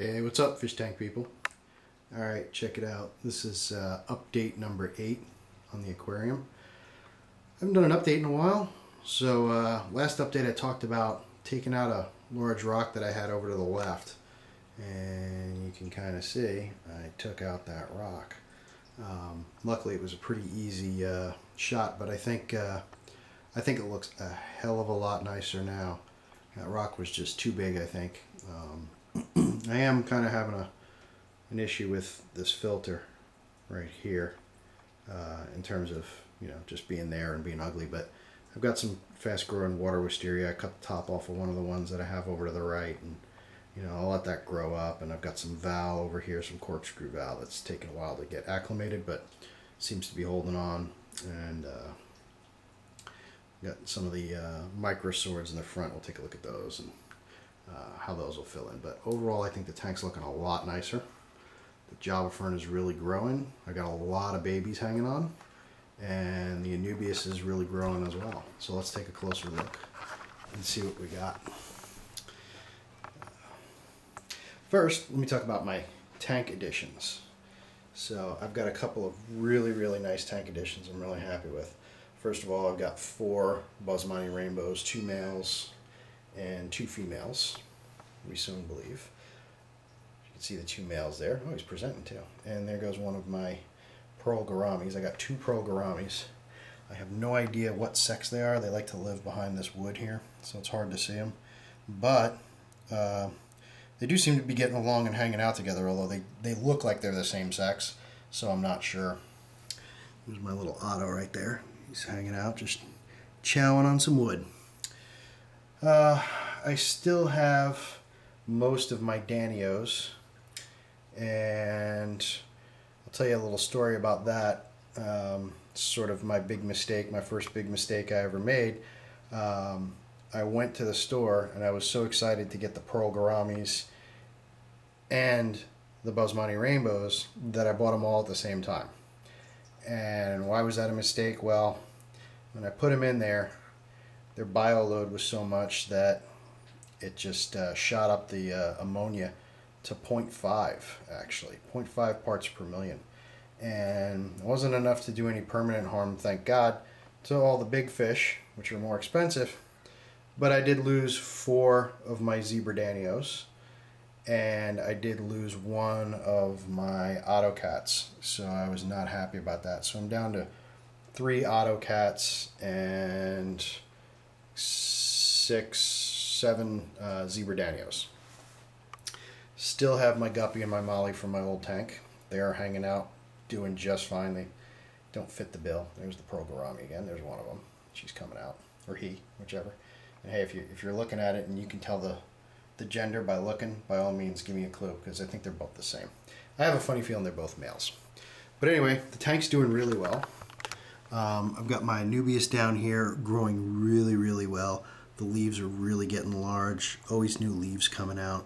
Hey, what's up, fish tank people? Alright, check it out. This is update number 8 on the aquarium. I haven't done an update in a while. So last update I talked about taking out a large rock that I had over to the left. And you can kind of see I took out that rock. Luckily it was a pretty easy shot, but I think it looks a hell of a lot nicer now. That rock was just too big, I think. I am kind of having an issue with this filter right here in terms of, just being there and being ugly, but I've got some fast growing water wisteria. I cut the top off of one of the ones that I have over to the right, and I'll let that grow up. And I've got some valve over here, some corkscrew valve that's taken a while to get acclimated, but seems to be holding on. And got some of the micro swords in the front. We'll take a look at those and how those will fill in. But overall, I think the tank's looking a lot nicer. The Java fern is really growing. I got a lot of babies hanging on, and the Anubias is really growing as well. So let's take a closer look and see what we got. First, let me talk about my tank additions. So I've got a couple of really nice tank additions I'm really happy with. First of all, I've got 4 Basmati rainbows, 2 males and 2 females, we soon believe. You can see the 2 males there. Oh, he's presenting too. And there goes one of my pearl gouramis. I got 2 pearl gouramis. I have no idea what sex they are. They like to live behind this wood here, so it's hard to see them. But they do seem to be getting along and hanging out together, although they look like they're the same sex, so I'm not sure. There's my little Otto right there. He's hanging out, just chowing on some wood. I still have most of my Danios, and I'll tell you a little story about that. Sort of my big mistake, my first big mistake I ever made. I went to the store and I was so excited to get the pearl gouramis and the Basmati rainbows that I bought them all at the same time. And why was that a mistake? Well, when I put them in there, their bio load was so much that it just shot up the ammonia to 0.5, actually 0.5 parts per million, and it wasn't enough to do any permanent harm, thank God, to all the big fish, which are more expensive. But I did lose 4 of my zebra danios, and I did lose 1 of my autocats, so I was not happy about that. So I'm down to 3 autocats and 6, 7 zebra danios. Still have my guppy and my molly from my old tank. They are hanging out, doing just fine. They don't fit the bill. There's the pearl gourami again. There's one of them. She's coming out, or he, whichever. And hey, if you're looking at it and you can tell the gender by looking, by all means give me a clue, because I think they're both the same. I have a funny feeling they're both males. But anyway, the tank's doing really well. I've got my Anubias down here growing really well. The leaves are really getting large. Always new leaves coming out.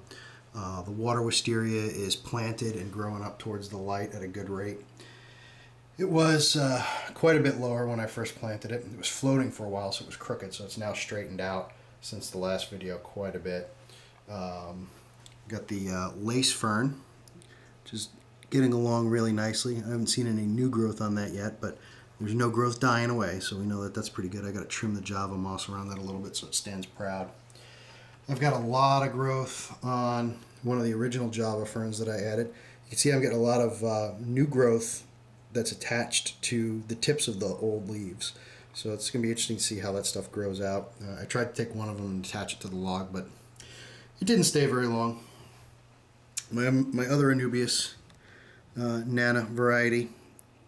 The water wisteria is planted and growing up towards the light at a good rate. It was quite a bit lower when I first planted it. It was floating for a while, so it was crooked, so it's now straightened out since the last video quite a bit. Got the lace fern, just getting along really nicely. I haven't seen any new growth on that yet, but there's no growth dying away, so we know that that's pretty good. I got to trim the Java moss around that a little bit so it stands proud. I've got a lot of growth on one of the original Java ferns that I added. You can see I'm getting a lot of new growth that's attached to the tips of the old leaves. So it's going to be interesting to see how that stuff grows out. I tried to take one of them and attach it to the log, but it didn't stay very long. My other Anubias Nana variety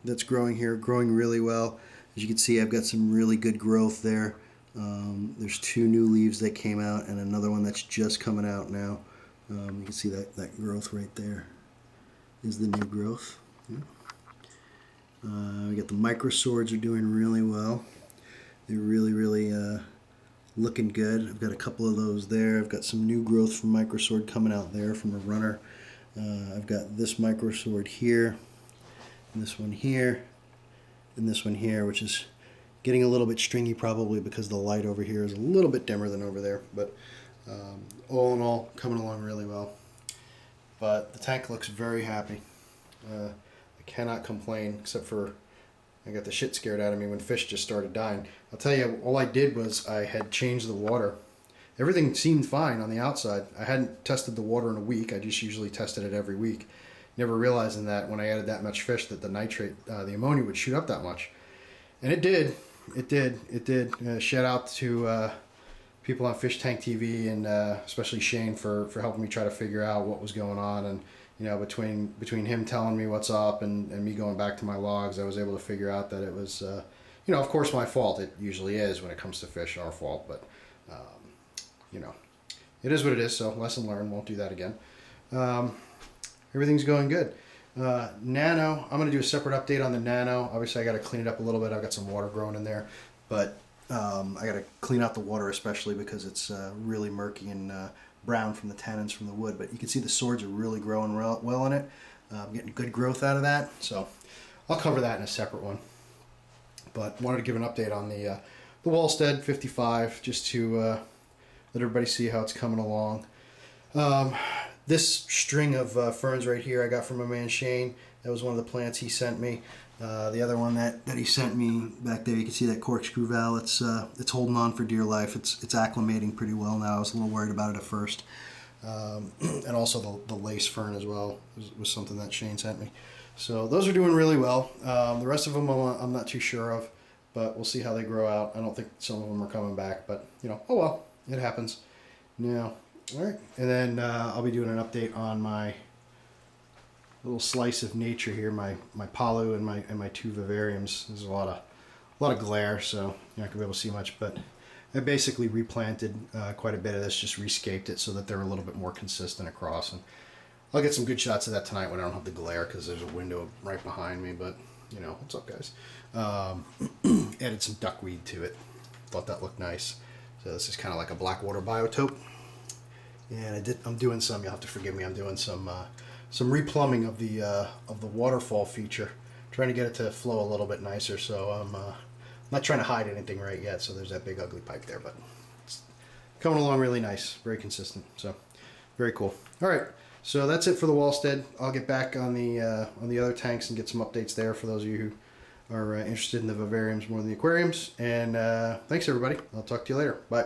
that's growing here, growing really well. As you can see, I've got some really good growth there. There's 2 new leaves that came out and another one that's just coming out now. You can see that growth right there is the new growth. Yeah. We got the micro swords are doing really well. They're really looking good. I've got a couple of those there. I've got some new growth from micro sword coming out there from a runner. I've got this micro sword here, and this one here, and this one here, which is getting a little bit stringy probably because the light over here is a little bit dimmer than over there, but all in all, coming along really well. but the tank looks very happy. I cannot complain, except for I got the shit scared out of me when fish just started dying. I'll tell you, all I did was I had changed the water. Everything seemed fine on the outside. I hadn't tested the water in a week. I just usually tested it every week. Never realizing that when I added that much fish that the nitrate, the ammonia would shoot up that much. And it did. It did. Shout out to people on Fish Tank TV and especially Shane for helping me try to figure out what was going on. And you know, between him telling me what's up and me going back to my logs, I was able to figure out that it was, you know, of course my fault. It usually is when it comes to fish, our fault. But, you know, it is what it is. So lesson learned. Won't do that again. Everything's going good. Nano, I'm going to do a separate update on the Nano. Obviously, I got to clean it up a little bit. I've got some water growing in there. But I got to clean out the water, especially because it's really murky and brown from the tannins from the wood. But you can see the swords are really growing well in it. I'm getting good growth out of that. So I'll cover that in a separate one. But wanted to give an update on the Walstad 55 just to let everybody see how it's coming along. This string of ferns right here I got from my man Shane. That was one of the plants he sent me. The other one that he sent me back there, you can see that corkscrew valve. It's holding on for dear life. It's acclimating pretty well now. I was a little worried about it at first. And also the lace fern as well was something that Shane sent me. So those are doing really well. The rest of them I'm not too sure of, but we'll see how they grow out. I don't think some of them are coming back, but you know, oh well, it happens. Now, all right, and then I'll be doing an update on my little slice of nature here, my palu and my two vivariums. There's a lot of glare, so you're not gonna be able to see much, but I basically replanted quite a bit of this, just rescaped it so that they're a little bit more consistent across. And I'll get some good shots of that tonight when I don't have the glare because there's a window right behind me. But you know, what's up, guys? Added some duckweed to it. Thought that looked nice. So this is kind of like a blackwater biotope. And I'm doing some. You'll have to forgive me. I'm doing some replumbing of the waterfall feature, trying to get it to flow a little bit nicer. So I'm not trying to hide anything right yet. So there's that big ugly pipe there, but it's coming along really nice, very consistent. So very cool. All right, so that's it for the Walstad. I'll get back on the other tanks and get some updates there for those of you who are interested in the vivariums more than the aquariums. And thanks everybody. I'll talk to you later. Bye.